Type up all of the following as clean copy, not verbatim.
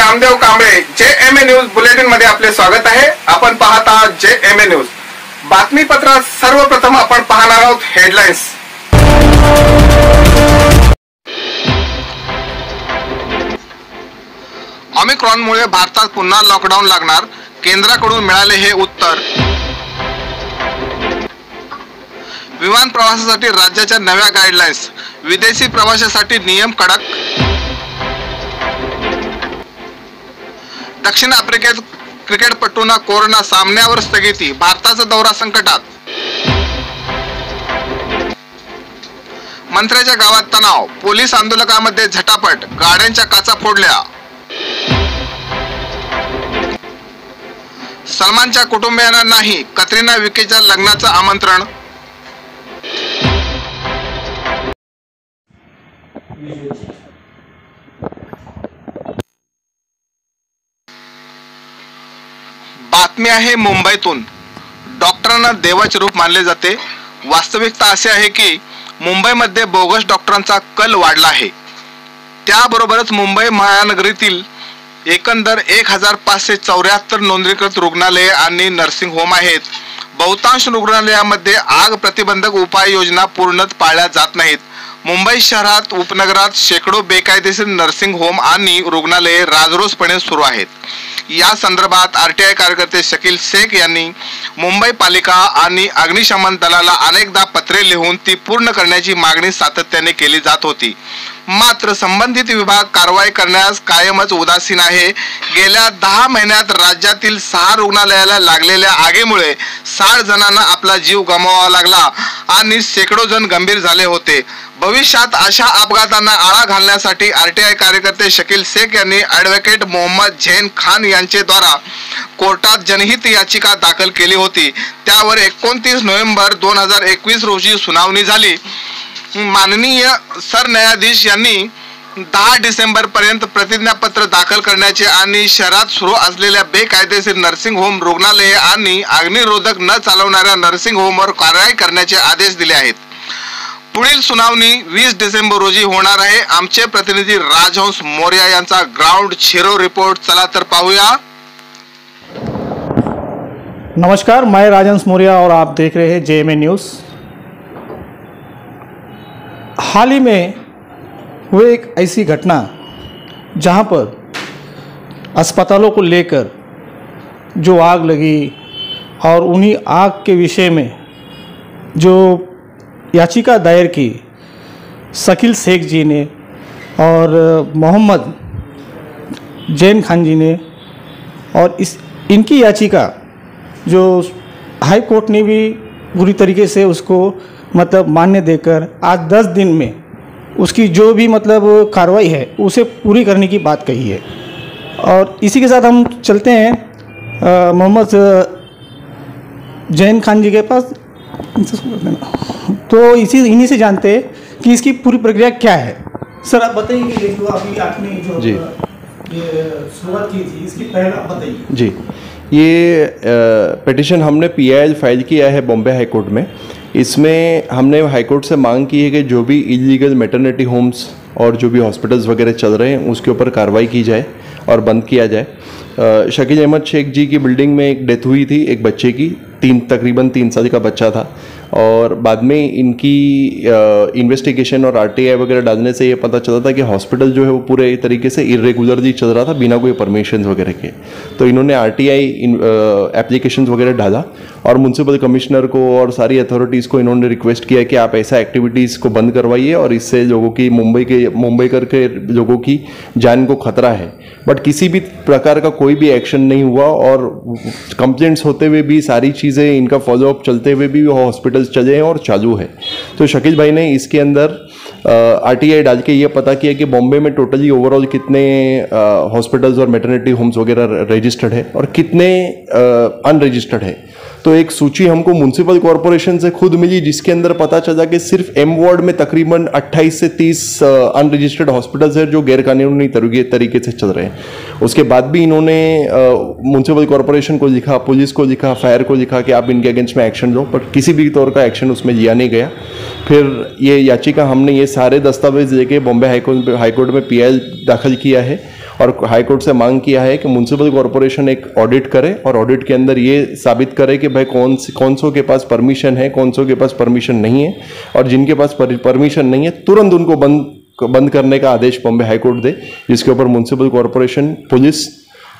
Namdev Kamble JMA news bulletin मध्ये आपले स्वागत आहे। आपण पाहत आहात JMA न्यूज बातमीपत्रात सर्वप्रथम आपण पाहणार आहोत हेडलाईन्स। ओमिक्रॉनमुळे भारतात पुन्हा लॉकडाऊन लागणार, केंद्राकडून मिळाले हे उत्तर। विमान प्रवासासाठी राज्याच्या नव्या गाईडलाईन्स, विदेशी प्रवाशासाठी नियम कडक। दक्षिण आफ्रिकेत क्रिकेटपटूंना कोरोना सामन्यावर स्थगिती, भारताचा दौरा संकटात। मंत्र्याच्या गावात तणाव, पोलीस आंदोलकांमध्ये झटापट, गाड्यांच्या काचा फोडल्या। सलमानच्या कुटुंबियांना नाही, कतरिना विकेच्या लग्नाचं आमंत्रण। बातमी आहे मुंबईतून। डॉक्टरांना देवाचे रूप मानले जाते। वास्तविकता अशी आहे की मुंबईमध्ये बोगस डॉक्टरांचा कल वाढला आहे। त्याबरोबरच मुंबई महानगरीतील एकंदर 1574 नोंदणीकृत रुग्णालये आणि नर्सिंग होम आहेत। बहुतांश रुग्णालयामध्ये आग प्रतिबंधक उपाययोजना पूर्णतः पाळल्या जात नाहीत। मुंबई शहरात उपनगरात शेकडो बेकायदेशीर नर्सिंग होम आणि रुग्णालये राजरोसपणे सुरू आहेत। या संदर्भात RTI कार्यकर्ते शकील शेख यांनी मुंबई पालिका आणि अग्निशमन दलाला अनेकदा पत्रे लिहून ती पूर्ण करण्याची मागणी सातत्याने केली जात होती, मात्र संबंधित विभाग कारवाई करण्यास कायमच उदासीन आहे। गेल्या 10 महिन्यात राज्यातील 6 रुग्णालयाला लागलेल्या आगीमुळे 60 जणांना आपला जीव गमवावा लागला आणि शेकडो जण गंभीर झाले होते। भविष्यात अशा अपघातांना आळा घालण्यासाठी RTI कार्यकर्ते शकील शेख यांनी ॲडव्होकेट मोहम्मद झैन खान यांच्याद्वारा कोर्टात जनहित याचिका दाखल केली होती। त्यावर 29 नोव्हेंबर 2021 रोजी सुनावणी झाली। माननीय सरन्यायाधीश यांनी 10 डिसेंबर पर्यंत प्रतिज्ञापत्र दाखल करण्याचे आणि शहरात सुरू असलेल्या बेकायदेशीर नर्सिंग होम, रुग्णालये आणि अग्निरोधक न चालवणाऱ्या नर्सिंग होमवर कारवाई करण्याचे आदेश दिले आहेत। पुढील सुनावणी 20 डिसेंबर रोजी होणार आहे। आमचे प्रतिनिधी राजहंस मोर्या यांचा ग्राउंड झीरो रिपोर्ट, चला तर पाहूया। नमस्कार, मैं राजहंस मोर्या और आप देख रहे हैं JMA न्यूज़। हाल ही में हुए एक ऐसी घटना जहां पर अस्पतालों को लेकर जो आग लगी और उन्हीं आग के विषय में जो याचिका दायर की शकील शेख जी ने और मोहम्मद जैन खान जी ने, और इनकी याचिका जो हाई कोर्ट ने भी पूरी तरीके से उसको मतलब मान्य देकर आज 10 दिन में उसकी जो भी मतलब कार्रवाई है उसे पूरी करने की बात कही है। और इसी के साथ हम चलते हैं मोहम्मद जैन खान जी के पास, तो इन्हीं से जानते हैं कि इसकी पूरी प्रक्रिया क्या है। सर आप बताइए कि जो अभी आपने जो शुरुआत की थी इसकी पहले आप बताइए। जी, ये पिटिशन हमने PIL फाइल किया है बॉम्बे हाई कोर्ट में। इसमें हमने हाई कोर्ट से मांग की है कि जो भी इलीगल मैटरनिटी होम्स और जो भी हॉस्पिटल्स वगैरह चल रहे हैं उसके ऊपर कार्रवाई की जाए और बंद किया जाए। शकील अहमद शेख जी की बिल्डिंग में एक डेथ हुई थी एक बच्चे की, तकरीबन 3 साल का बच्चा था, और बाद में इनकी इन्वेस्टिगेशन और RTI वगैरह डालने से ये पता चला था कि हॉस्पिटल जो है वो पूरे तरीके से इरेगुलरली चल रहा था बिना कोई परमिशन वगैरह के। तो इन्होंने RTI एप्लीकेशन वगैरह डाला और म्यूनसिपल कमिश्नर को और सारी अथॉरिटीज़ को इन्होंने रिक्वेस्ट किया कि आप ऐसा एक्टिविटीज़ को बंद करवाइए और इससे लोगों की मुंबईकर के लोगों की जान को खतरा है। बट किसी भी प्रकार का कोई भी एक्शन नहीं हुआ और कंप्लेंट्स होते हुए भी सारी चीज़ें इनका फॉलोअप चलते हुए भी हॉस्पिटल्स चले हैं और चालू है। तो शकील भाई ने इसके अंदर RTI डाल के ये पता किया कि बॉम्बे में टोटली ओवरऑल कितने हॉस्पिटल्स और मैटरनिटी होम्स वगैरह रजिस्टर्ड है और कितने अनरजिस्टर्ड है। तो एक सूची हमको म्यूनसिपल कॉरपोरेशन से खुद मिली जिसके अंदर पता चला कि सिर्फ M वार्ड में तकरीबन 28 से 30 अनरजिस्टर्ड हॉस्पिटल्स हैं जो गैरकानूनी तरीके से चल रहे हैं। उसके बाद भी इन्होंने म्यूनसिपल कॉरपोरेशन को लिखा, पुलिस को लिखा, फायर को लिखा कि आप इनके अगेंस्ट में एक्शन लो, बट किसी भी तौर का एक्शन उसमें लिया नहीं गया। फिर ये याचिका हमने ये सारे दस्तावेज लेके बॉम्बे हाईकोर्ट में PIL दाखिल किया है और हाई कोर्ट से मांग किया है कि म्युनिसिपल कॉरपोरेशन एक ऑडिट करे और ऑडिट के अंदर ये साबित करे कि भाई कौन सो के पास परमिशन है, कौन सो के पास परमिशन नहीं है, और जिनके पास परमिशन नहीं है तुरंत उनको बंद करने का आदेश बॉम्बे हाई कोर्ट दे, जिसके ऊपर म्युनिसिपल कॉरपोरेशन, पुलिस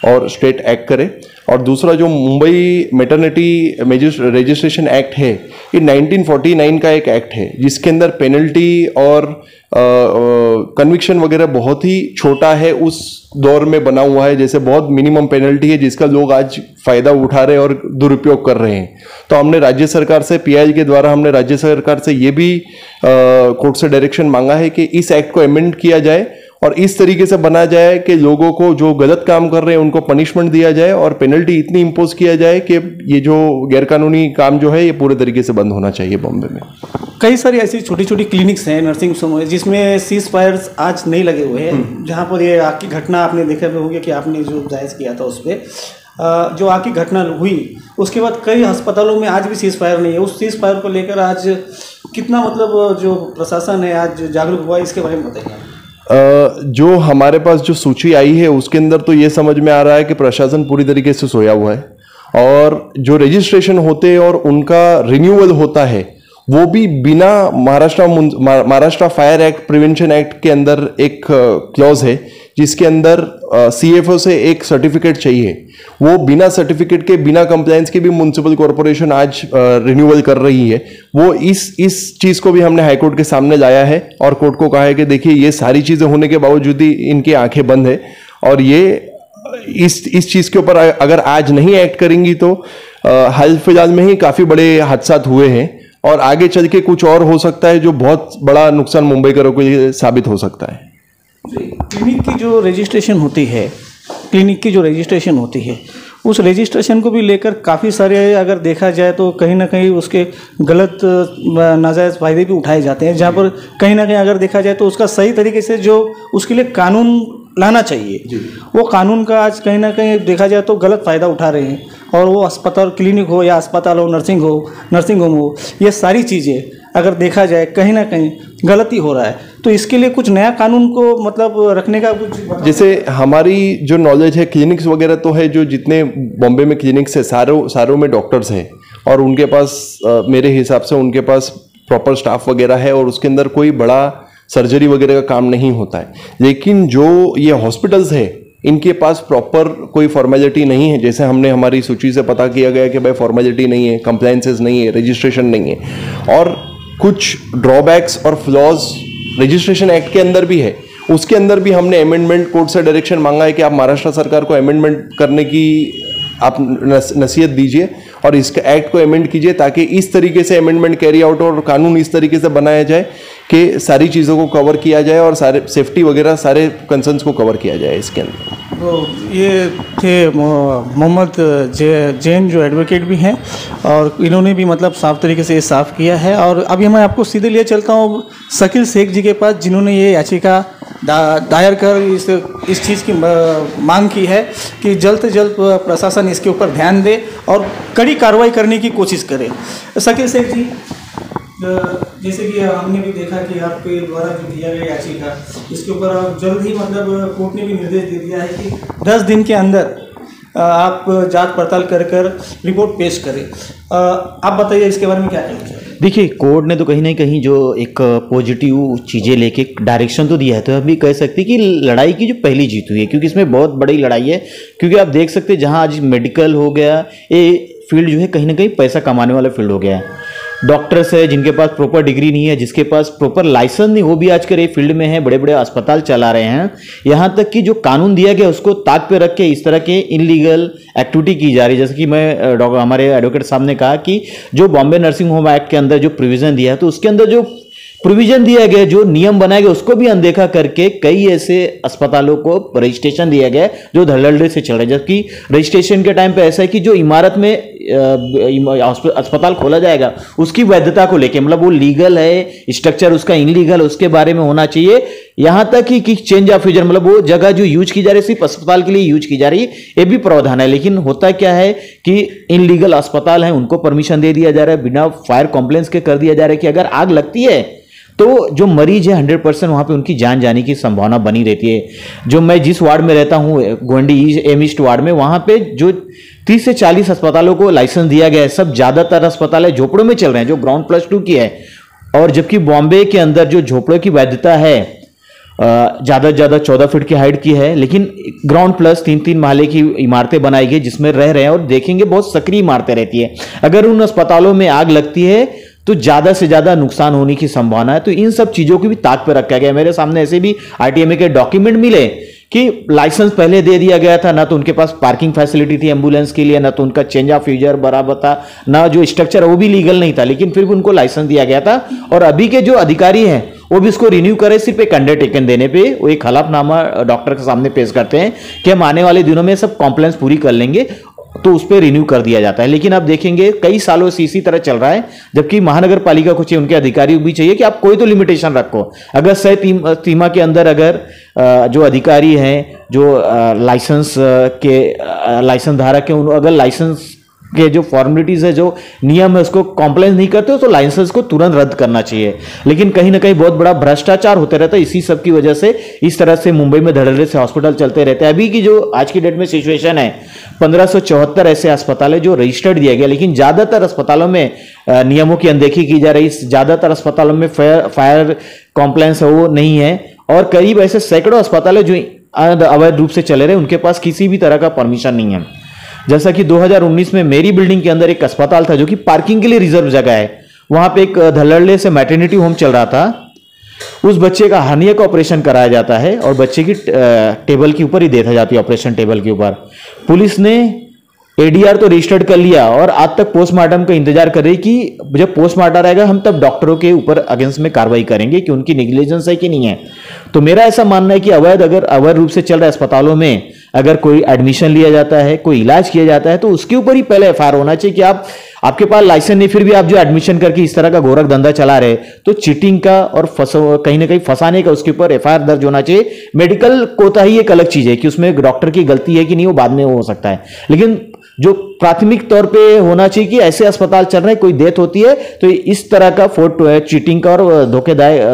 और स्टेट एक्ट करे। और दूसरा जो मुंबई मैटरनिटी रजिस्ट्रेशन एक्ट है, ये 1949 का एक एक्ट है जिसके अंदर पेनल्टी और कन्विक्शन वगैरह बहुत ही छोटा है, उस दौर में बना हुआ है, जैसे बहुत मिनिमम पेनल्टी है जिसका लोग आज फायदा उठा रहे हैं और दुरुपयोग कर रहे हैं। तो हमने राज्य सरकार से, पीआईएल के द्वारा हमने राज्य सरकार से ये भी कोर्ट से डायरेक्शन मांगा है कि इस एक्ट को अमेंड किया जाए और इस तरीके से बनाया जाए कि लोगों को जो गलत काम कर रहे हैं उनको पनिशमेंट दिया जाए और पेनल्टी इतनी इंपोज किया जाए कि ये जो गैरकानूनी काम जो है ये पूरे तरीके से बंद होना चाहिए बॉम्बे में। कई सारी ऐसी छोटी छोटी क्लिनिक्स हैं, नर्सिंग होम है, जिसमें सीज फायर्स आज नहीं लगे हुए हैं, जहाँ पर ये आग की घटना आपने देखा होगा कि आपने जो जायज़ किया था उस पर, जो आग की घटना हुई उसके बाद कई अस्पतालों में आज भी सीज फायर नहीं है। उस सीज फायर को लेकर आज कितना मतलब जो प्रशासन है आज जागरूक हुआ है, इसके बारे में बताइए। जो हमारे पास जो सूची आई है उसके अंदर तो ये समझ में आ रहा है कि प्रशासन पूरी तरीके से सोया हुआ है और जो रजिस्ट्रेशन होते और उनका रिन्यूअल होता है वो भी बिना Maharashtra fire act prevention act के अंदर एक क्लॉज है जिसके अंदर सीएफओ से एक सर्टिफिकेट चाहिए, वो बिना सर्टिफिकेट के, बिना कंप्लायंस के भी म्युनिसिपल कॉरपोरेशन आज रिन्यूअल कर रही है। वो इस चीज को भी हमने हाईकोर्ट के सामने लाया है और कोर्ट को कहा है कि देखिए ये सारी चीजें होने के बावजूद ही इनकी आंखें बंद है और ये इस चीज के ऊपर अगर आज नहीं एक्ट करेंगी तो हाल फिलहाल में ही काफी बड़े हादसा हुए हैं और आगे चल के कुछ और हो सकता है जो बहुत बड़ा नुकसान मुंबईकरों के लिए साबित हो सकता है। क्लिनिक की जो रजिस्ट्रेशन होती है उस रजिस्ट्रेशन को भी लेकर काफ़ी सारे अगर देखा जाए तो कहीं ना कहीं उसके गलत नाजायज़ फ़ायदे भी उठाए जाते हैं, जहाँ पर कहीं ना कहीं अगर देखा जाए तो उसका सही तरीके से जो उसके लिए कानून लाना चाहिए वो कानून का आज कहीं ना कहीं देखा जाए तो गलत फ़ायदा उठा रहे हैं। और वो अस्पताल, क्लिनिक हो या अस्पताल हो, नर्सिंग होम हो, ये सारी चीज़ें अगर देखा जाए कहीं ना कहीं गलती हो रहा है, तो इसके लिए कुछ नया कानून को मतलब रखने का कुछ, जैसे हमारी जो नॉलेज है क्लिनिक्स वगैरह तो है, जो जितने बॉम्बे में क्लिनिक्स है सारों में डॉक्टर्स हैं और उनके पास मेरे हिसाब से उनके पास प्रॉपर स्टाफ वगैरह है और उसके अंदर कोई बड़ा सर्जरी वगैरह का काम नहीं होता है। लेकिन जो ये हॉस्पिटल्स है इनके पास प्रॉपर कोई फॉर्मेलिटी नहीं है, जैसे हमने हमारी सूची से पता किया गया कि भाई फॉर्मेलिटी नहीं है, कंप्लायंसेस नहीं है, रजिस्ट्रेशन नहीं है और कुछ ड्रॉबैक्स और फ्लॉज रजिस्ट्रेशन एक्ट के अंदर भी है। उसके अंदर भी हमने अमेंडमेंट, कोर्ट से डायरेक्शन मांगा है कि आप महाराष्ट्र सरकार को अमेंडमेंट करने की आप नसीहत दीजिए और इसका एक्ट को अमेंड कीजिए ताकि इस तरीके से अमेंडमेंट कैरी आउट और कानून इस तरीके से बनाया जाए कि सारी चीज़ों को कवर किया जाए और सारे सेफ्टी वगैरह सारे कंसर्न्स को कवर किया जाए इसके अंदर। तो ये थे मोहम्मद जैन जो एडवोकेट भी हैं और इन्होंने भी मतलब साफ तरीके से ये साफ किया है। और अभी मैं आपको सीधे लिए चलता हूँ शकील शेख जी के पास, जिन्होंने ये याचिका दायर कर इस चीज़ की मांग की है कि जल्द से जल्द प्रशासन इसके ऊपर ध्यान दे और कड़ी कार्रवाई करने की कोशिश करे। शकील शेख जी, जैसे कि हमने भी देखा कि आपके द्वारा जो दिया गया याचिका, इसके ऊपर जल्द ही मतलब कोर्ट ने भी निर्देश दे दिया है कि 10 दिन के अंदर आप जांच पड़ताल कर रिपोर्ट पेश करें। आप बताइए इसके बारे में क्या कहना चाहिए। देखिए, कोर्ट ने तो कहीं ना कहीं जो एक पॉजिटिव चीज़ें लेके डायरेक्शन तो दिया है, तो हम भी कह सकते हैं कि लड़ाई की जो पहली जीत हुई है, क्योंकि इसमें बहुत बड़ी लड़ाई है। क्योंकि आप देख सकते हैं जहाँ आज मेडिकल हो गया, ये फील्ड जो है कहीं ना कहीं पैसा कमाने वाला फील्ड हो गया है। डॉक्टर्स है जिनके पास प्रॉपर डिग्री नहीं है, जिसके पास प्रॉपर लाइसेंस नहीं, वो भी आजकल ये फील्ड में है, बड़े बड़े अस्पताल चला रहे हैं। यहाँ तक कि जो कानून दिया गया उसको ताक पे रख के इस तरह के इनलीगल एक्टिविटी की जा रही है। जैसे कि हमारे एडवोकेट साहब ने कहा कि जो बॉम्बे नर्सिंग होम एक्ट के अंदर जो प्रोविजन दिया है, तो उसके अंदर जो प्रोविजन दिया गया, जो नियम बनाया गया, उसको भी अनदेखा करके कई ऐसे अस्पतालों को रजिस्ट्रेशन दिया गया जो धड़ल्ले से चल रहे हैं। जबकि रजिस्ट्रेशन के टाइम पे ऐसा है कि जो इमारत में अस्पताल खोला जाएगा उसकी वैधता को लेके, मतलब वो लीगल है स्ट्रक्चर, उसका इनलीगल, उसके बारे में होना चाहिए। यहाँ तक कि चेंज ऑफ यूजर, मतलब वो जगह जो यूज की जा रही है सिर्फ अस्पताल के लिए यूज की जा रही है, ये भी प्रावधान है। लेकिन होता क्या है कि इनलीगल अस्पताल है, उनको परमिशन दे दिया जा रहा है, बिना फायर कॉम्प्लेंस के कर दिया जा रहा है कि अगर आग लगती है तो जो मरीज है 100% वहाँ पे उनकी जान जाने की संभावना बनी रहती है। जो मैं जिस वार्ड में रहता हूँ, गोंडी एम ईस्ट वार्ड में, वहाँ पे जो 30 से 40 अस्पतालों को लाइसेंस दिया गया है, सब ज़्यादातर अस्पताल है झोपड़ों में चल रहे हैं जो ग्राउंड +2 की है। और जबकि बॉम्बे के अंदर जो झोपड़ों की वैधता है ज़्यादा से ज़्यादा 14 फीट की हाइट की है, लेकिन ग्राउंड प्लस 3-3 माले की इमारतें बनाई गई जिसमें रह रहे हैं और देखेंगे बहुत सक्रिय इमारतें रहती है। अगर उन अस्पतालों में आग लगती है तो ज़्यादा से ज़्यादा नुकसान होने की संभावना है। तो इन सब चीज़ों को भी ताक पर रखा गया। मेरे सामने ऐसे भी आरटीएमए के डॉक्यूमेंट मिले कि लाइसेंस पहले दे दिया गया था, ना तो उनके पास पार्किंग फैसिलिटी थी एम्बुलेंस के लिए, ना तो उनका चेंज ऑफ यूजर बराबर था, ना जो स्ट्रक्चर वो भी लीगल नहीं था, लेकिन फिर भी उनको लाइसेंस दिया गया था। और अभी के जो अधिकारी हैं वो भी इसको रिन्यू करे सिर्फ एक अंडरटेकन देने पे, वो एक हलफनामा डॉक्टर के सामने पेश करते हैं कि हम आने वाले दिनों में सब कॉम्प्लायंस पूरी कर लेंगे, तो उस पर रिन्यू कर दिया जाता है। लेकिन आप देखेंगे कई सालों से इसी तरह चल रहा है, जबकि महानगर पालिका को चाहिए, उनके अधिकारियों भी चाहिए कि आप कोई तो लिमिटेशन रखो। अगर सीमा के अंदर अगर जो अधिकारी हैं, जो लाइसेंस धारक हैं, अगर लाइसेंस के जो फॉर्मेलिटीज है, जो नियम है, उसको कॉम्प्लायंस नहीं करते हो तो लाइसेंस को तुरंत रद्द करना चाहिए। लेकिन कहीं ना कहीं बहुत बड़ा भ्रष्टाचार होता रहता है। इसी सब की वजह से इस तरह से मुंबई में धड़ल्ले से हॉस्पिटल चलते रहते हैं। अभी की जो आज की डेट में सिचुएशन है, 1574 ऐसे अस्पताल है जो रजिस्टर्ड दिया गया, लेकिन ज्यादातर अस्पतालों में नियमों की अनदेखी की जा रही। ज्यादातर अस्पतालों में फायर कॉम्प्लायंस है वो नहीं है, और करीब ऐसे सैकड़ों अस्पताल है जो अवैध रूप से चले रहे, उनके पास किसी भी तरह का परमिशन नहीं है। जैसा कि 2019 में मेरी बिल्डिंग के अंदर एक अस्पताल था जो कि पार्किंग के लिए रिजर्व जगह है, वहां पे एक धड़ल्ले से मैटरनिटी होम चल रहा था। उस बच्चे का हर्निया का ऑपरेशन कराया जाता है और बच्चे की टेबल के ऊपर ही देखा जाती है, ऑपरेशन टेबल के ऊपर। पुलिस ने एडीआर तो रजिस्टर्ड कर लिया और आज तक पोस्टमार्टम का इंतजार कर रही कि जब पोस्टमार्टम आएगा हम तब डॉक्टरों के ऊपर अगेंस्ट में कार्रवाई करेंगे कि उनकी नेग्लिजेंस है कि नहीं है। तो मेरा ऐसा मानना है कि अवैध रूप से चल रहे अस्पतालों में अगर कोई एडमिशन लिया जाता है, कोई इलाज किया जाता है, तो उसके ऊपर ही पहले एफआईआर होना चाहिए कि आपके पास लाइसेंस नहीं, फिर भी आप जो एडमिशन करके इस तरह का गोरख धंधा चला रहे, तो चीटिंग का और कहीं ना कहीं फंसाने का उसके ऊपर एफआईआर दर्ज होना चाहिए। मेडिकल कोताही एक अलग चीज है कि उसमें डॉक्टर की गलती है कि नहीं, वो बाद में हो सकता है, लेकिन जो प्राथमिक तौर पे होना चाहिए कि ऐसे अस्पताल चल रहे हैं, कोई डेथ होती है तो इस तरह का चीटिंग का और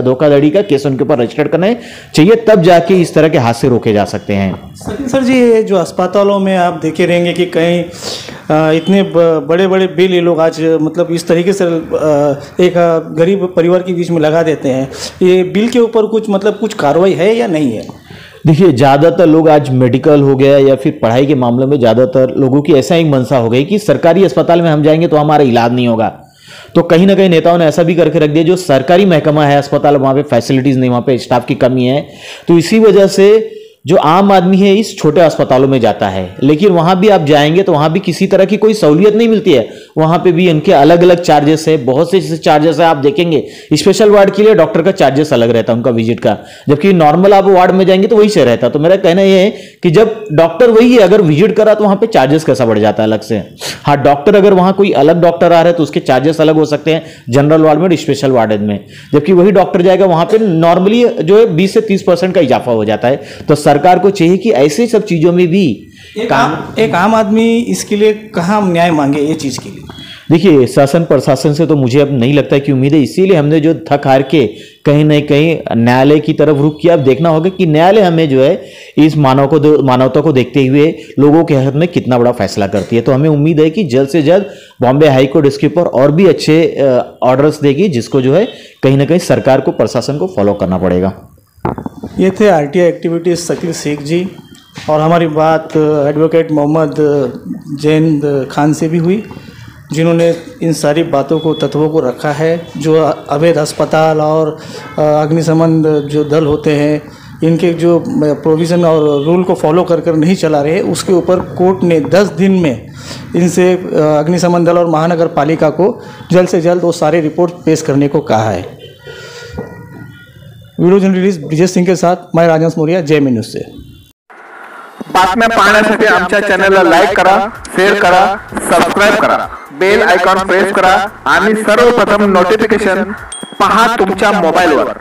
धोखाधड़ी का केस उनके ऊपर रजिस्टर करना चाहिए, तब जाके इस तरह के हादसे रोके जा सकते हैं। सर जी, जो अस्पतालों में आप देखे रहेंगे कि कहीं इतने बड़े बड़े बिल ये लोग आज मतलब इस तरीके से एक गरीब परिवार के बीच में लगा देते हैं, ये बिल के ऊपर कुछ कार्रवाई है या नहीं है? देखिए, ज़्यादातर लोग आज मेडिकल हो गया या फिर पढ़ाई के मामले में ज़्यादातर लोगों की ऐसा ही मनसा हो गई कि सरकारी अस्पताल में हम जाएंगे तो हमारा इलाज नहीं होगा। तो कहीं ना कहीं नेताओं ने ऐसा भी करके रख दिया, जो सरकारी महकमा है अस्पताल, वहाँ पे फैसिलिटीज़ नहीं, वहाँ पे स्टाफ की कमी है। तो इसी वजह से जो आम आदमी है इस छोटे अस्पतालों में जाता है, लेकिन वहाँ भी आप जाएंगे तो वहाँ भी किसी तरह की कोई सहूलियत नहीं मिलती है। वहाँ पे भी इनके अलग अलग चार्जेस है, बहुत से चार्जेस है। आप देखेंगे स्पेशल वार्ड के लिए डॉक्टर का चार्जेस अलग रहता है उनका विजिट का, जबकि नॉर्मल आप वार्ड में जाएंगे तो वही से रहता। तो मेरा कहना यह है कि जब डॉक्टर वही है, अगर विजिट करा तो वहाँ पे चार्जेस कैसा बढ़ जाता है अलग से। हाँ, डॉक्टर अगर वहाँ कोई अलग डॉक्टर आ रहा है तो उसके चार्जेस अलग हो सकते हैं जनरल वार्ड में, स्पेशल वार्ड में। जबकि वही डॉक्टर जाएगा वहाँ पे नॉर्मली जो है 20 से 30% का इजाफा हो जाता है। तो सरकार को चाहिए कि ऐसे सब चीजों में भी एक आम आदमी इसके लिए कहाँ न्याय मांगे ये चीज के लिए? देखिए, शासन प्रशासन से तो मुझे अब नहीं लगता कि उम्मीद है, इसीलिए हमने जो थक हार के कहीं ना कहीं न्यायालय की तरफ रुख किया। अब देखना होगा कि न्यायालय हमें जो है इस मानवता को देखते हुए लोगों के हक में कितना बड़ा फैसला करती है। तो हमें उम्मीद है कि जल्द से जल्द बॉम्बे हाई कोर्ट इसके ऊपर और भी अच्छे ऑर्डर्स देगी, जिसको जो है कहीं ना कहीं सरकार को, प्रशासन को फॉलो करना पड़ेगा। ये थे आरटीआई एक्टिविटीज शकील शेख जी, और हमारी बात एडवोकेट मोहम्मद जैन खान से भी हुई, जिन्होंने इन सारी बातों को, तत्वों को रखा है। जो अवैध अस्पताल और अग्निशमन जो दल होते हैं, इनके जो प्रोविज़न और रूल को फॉलो कर नहीं चला रहे, उसके ऊपर कोर्ट ने 10 दिन में इनसे अग्निशमन दल और महानगर पालिका को जल्द से जल्द वो सारे रिपोर्ट पेश करने को कहा है। वीडियो जर्नलिस्ट ब्रिजेश सिंह के साथ मैं राजहंस मौर्य, JM न्यूज से। बातम्या पाहण्यासाठी आमच्या चॅनलला लाईक करा, शेअर करा, सबस्क्राईब करा, बेल आयकॉन प्रेस करा आणि सर्वप्रथम नोटिफिकेशन पहा तुमच्या मोबाईलवर।